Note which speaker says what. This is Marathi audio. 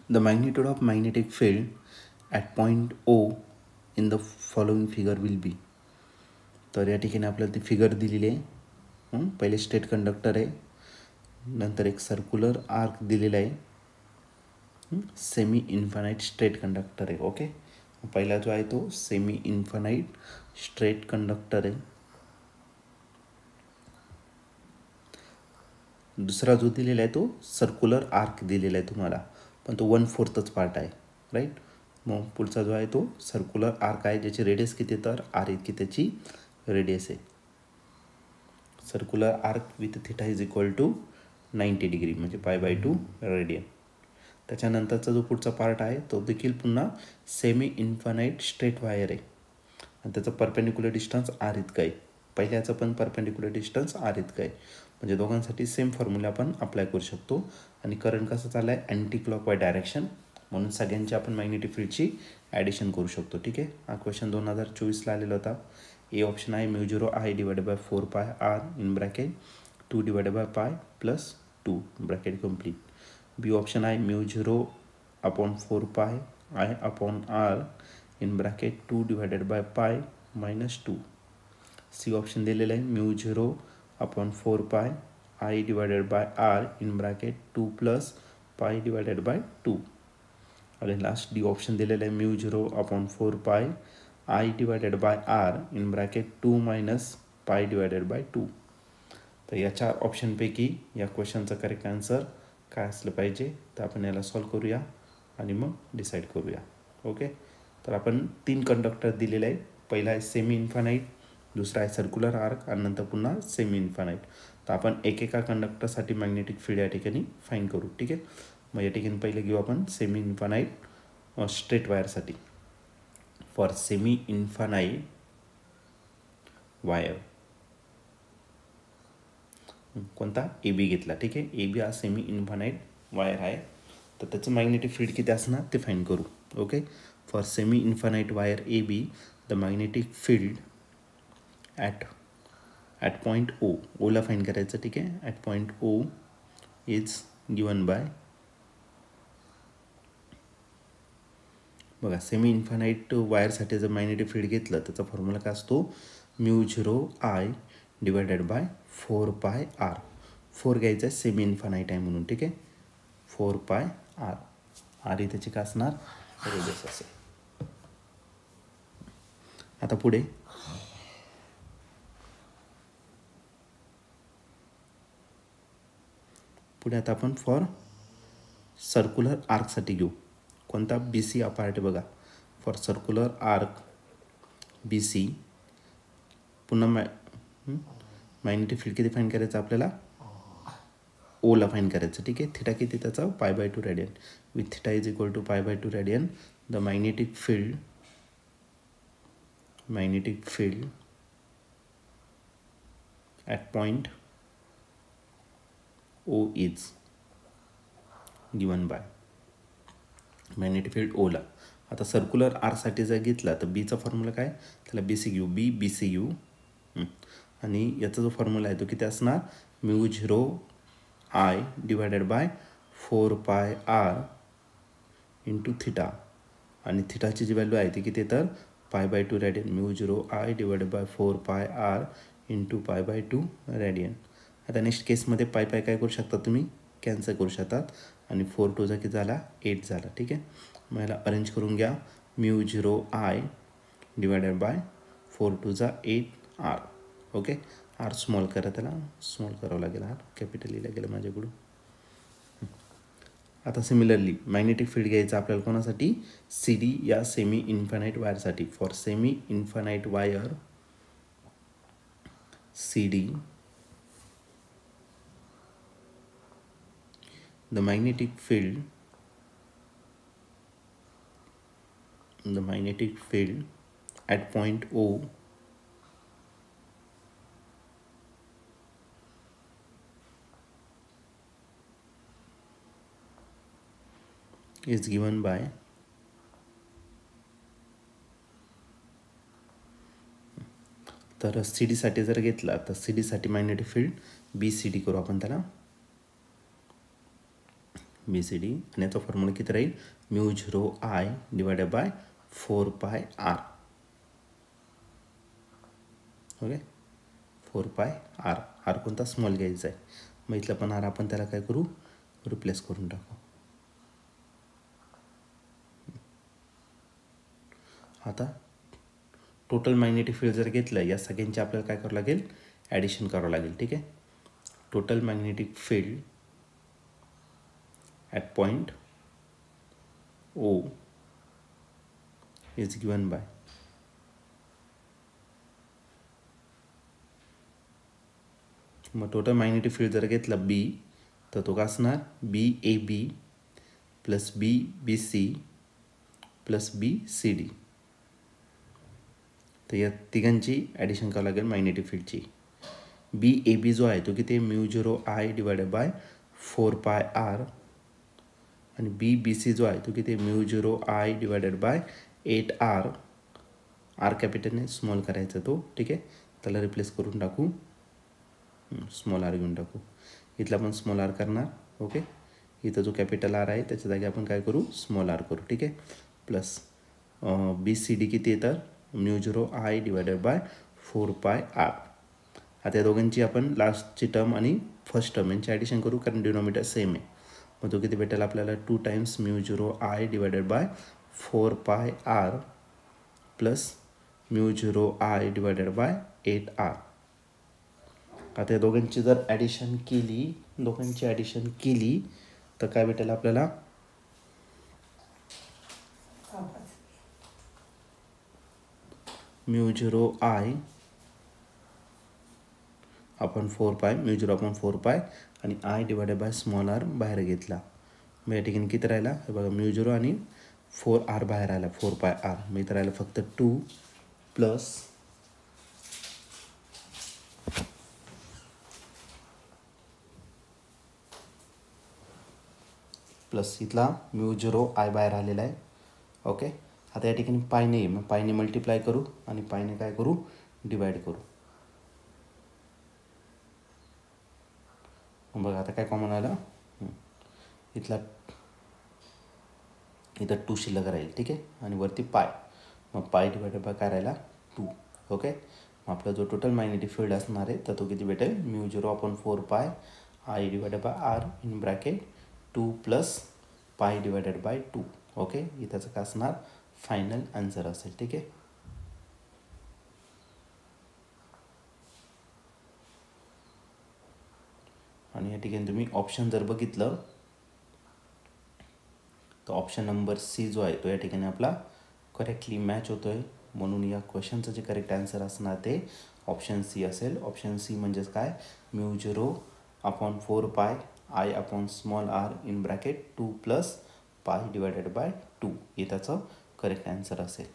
Speaker 1: The magnitude of magnetic field at point O in the following figure will be. तर या ठिकाणी आपल्याला ती फिगर दिलेली आहे. पहिले स्टेट कंडक्टर आहे, नंतर एक सर्क्युलर आर्क दिलेला आहे, सेमी इन्फानाइट स्ट्रेट कंडक्टर आहे. ओके, पहिला जो आहे तो सेमी इन्फानाइट स्ट्रेट कंडक्टर आहे. दुसरा जो दिलेला आहे तो सर्क्युलर आर्क दिलेला आहे तुम्हाला, पण तो 1/4च पार्ट आहे. राईट. मग पुढचा जो आहे तो सर्क्युलर आर्क आहे, ज्याची रेडियस किती, तर आर इतकी त्याची रेडियस आहे. Circular arc with theta is equal to 90 degree म्हणजे π/2 रेडियन. त्याच्यानंतरचा जो पुढचा पार्ट आहे तो देखील पुन्हा सेमी इन्फानाइट स्ट्रेट वायर आहे आणि त्याचं परपेंडिक्युलर डिस्टन्स आर इतकं आहे. पहिल्याचं पण परपेंडिक्युलर डिस्टन्स आर इतकं आहे. म्हणजे दोघांसाठी सेम फॉर्म्युला आपण अप्लाय करू शकतो. आणि करंट कसं चाललं आहे, अँटी क्लॉकवाईज डायरेक्शन, म्हणून सगळ्यांची आपण मॅग्नेटिक फील्डची ॲडिशन करू शकतो. ठीक आहे. हा क्वेश्चन 2024ला आलेला होता. ए ऑप्शन आहे μ0I divided by 4πr in bracket 2 divided by pi plus 2 bracket complete. B option आहे μ0/4πI/r in bracket 2 divided by pi minus 2. C option दिलेलं आहे μ0/4πI divided by r in bracket 2 plus pi divided by 2. आणि लास्ट डी ऑप्शन दिलेलं आहे μ0/4πI divided by r in bracket 2 minus pi divided by 2. तर या 4 ऑप्शनपैकी या क्वेश्चनचं करेक्ट आन्सर काय असलं पाहिजे, तर आपण याला सॉल्व करूया आणि मग डिसाईड करूया. ओके. तर आपण 3 कंडक्टर दिलेले आहे. पहिला आहे सेमी इन्फानाइट, दुसरा आहे सर्क्युलर आर्क आणि नंतर पुन्हा सेमी इन्फानाइट. तर आपण एकेका कंडक्टरसाठी मॅग्नेटिक फील्ड या ठिकाणी फाईंड करू. ठीक आहे. मग या ठिकाणी पहिले घेऊ आपण सेमी इन्फानाइट स्ट्रेट वायरसाठी. फॉर सेमी इन्फानाइट वायर कोणता, ए बी घेतला. ठीक आहे. ए बी हा सेमी इन्फानाइट वायर आहे. तर त्याचं मॅग्नेटिक फील्ड किती असणार ते फाईंड करू. Okay. For semi infinite wire A B the magnetic field at point O, ओला फाईंड करायचं. ठीक आहे. At point O is given by, बघा सेमी इन्फानाइट वायरसाठी जर मॅग्नेटिक फील्ड घेतलं त्याचा फॉर्म्युला काय असतो, μ0I डिवायडेड बाय 4πr. 4 घ्यायचं आहे, सेमी इन्फानाइट आहे म्हणून. ठीक आहे. 4πr. आर ही त्याची काय असणार, रेडियस असेल. आता पुढे आता आपण फॉर सर्क्युलर आर्कसाठी घेऊ. कोणता, बी सी हा पार्ट आहे बघा. For circular arc B C पुन्हा मॅग्नेटिक फील्ड किती फाईंड करायचं आपल्याला, ओला फाईंड करायचं. ठीक आहे. थिटा किती त्याचा, π/2 radian. With theta is equal to π/2 radian the magnetic field at point O is given by, magnetic field ओला. आता सर्क्युलर आरसाठी जर घेतला तर बीचा फॉर्म्युला काय, त्याला बी सी घेऊ, बी सी घेऊ. आणि याचा जो फॉर्म्युला आहे तो किती असणार, μ0I divided by 4πr into theta. आणि थिटाची जी व्हॅल्यू आहे ती किती, तर π/2 radian. μ0I divided by 4πr into π/2 radian. आता नेक्स्ट केसमध्ये पाय काय करू शकता तुम्ही, कॅन्सल करू शकतात. आणि 4 2 किती झाला, 8 झाला. ठीक आहे. मग याला अरेंज करून घ्या. μ0I divided by 4 2 8r. Okay. R small करा, त्याला स्मॉल करावं लागेल, आर कॅपिटल लिहिला गेलं माझ्याकडून. आता सिमिलरली मॅग्नेटिक फील्ड घ्यायचं आपल्याला कोणासाठी, सी डी या सेमी इन्फानाइट वायरसाठी. For semi infinite wire C D the magnetic field at point O is given by तर सी डीसाठी जर घेतला तर सी डीसाठी magnetic field B C D करू आपण त्याला. BCD आणि याचा फॉर्म्युला किती राहील म्यू 0 I डिवायडेड बाय 4 पाय R. ओके 4 पाय R. R कोणता स्मॉल घ्यायचा आहे. मग इथला पण R आपण त्याला काय करू रिप्लेस करून टाकू. आता टोटल मॅग्नेटिक फील्ड जर घेतलं या सगळ्यांचे आपल्याला काय करावं लागेल ॲडिशन करावं लागेल. ठीक आहे. Total magnetic field at point O is given bye मग टोटल मॅग्नेटिक फील्ड जर घेतला B तर तो का असणार BAB plus BBC plus BCD. तर या तिघांची ॲडिशन करावं लागेल मॅग्नेटिक फील्डची. BAB जो आहे तो किती म्यू 0 I डिवायडेड बाय 4 पाय R आणि BBC जो आहे तो किती mu 0 I divided by 8R. R कॅपिटलने स्मॉल करायचा तो. ठीक आहे. त्याला रिप्लेस करून टाकू स्मॉल R घेऊन टाकू. इथला पण स्मॉल R करणार. ओके. इथं जो कॅपिटल R आहे त्याच्या जागी आपण काय करू स्मॉल R करू. ठीक आहे. प्लस BCD किती येतं म्यू 0 I डिवायडेड बाय 4 पाय R. आता या दोघांची आपण लास्टची टर्म आणि फर्स्ट टर्म यांची ॲडिशन करू कारण डिनॉमिनेटर सेम आहे. मग तो किती भेटेल आपल्याला 2 times mu 0 I divided by 4 पाय R plus mu 0 I divided by 8R. आता या दोघांची जर ॲडिशन केली तर काय भेटेल आपल्याला म्यू 0 I आपण 4 पाय म्यू 0 आपण 4 पाय आणि I divided by small R बाहेर घेतला. मग या ठिकाणी किती राहिला हे बघा म्यू 0 आणि 4R बाहेर आला 4 पाय R. मग इथं राहिलं फक्त 2 प्लस इथला म्यू 0 I बाहेर आलेला आहे. ओके. आता या ठिकाणी पायने मग पायने मल्टिप्लाय करू आणि पायने काय करू डिवाइड करू. बघा आता काय कॉमन आलं इथं 2 शिल्लक राहील. ठीक आहे. आणि वरती पाय मग पाय डिवायडेड बाय काय राहिला 2. ओके. मग आपला जो टोटल मॅग्नेटिक फील्ड असणार आहे तर तो किती भेटेल म्यू 0 आपण 4 पाय I divided by R in bracket 2 plus pi divided by 2. Okay. इथंचं काय असणार फायनल आन्सर असेल. ठीक आहे. आणि या ठिकाणी तुम्ही ऑप्शन जर बघितलं तर ऑप्शन नंबर C जो आहे तो या ठिकाणी आपला करेक्टली मॅच होतोय. म्हणून या क्वेश्चनचं जे करेक्ट आन्सर असणार ते ऑप्शन C असेल. ऑप्शन C म्हणजेच काय म्यू 0 अपॉन 4 पाय I upon small R in bracket 2 plus pi divided by 2 हे त्याचं करेक्ट आन्सर असेल.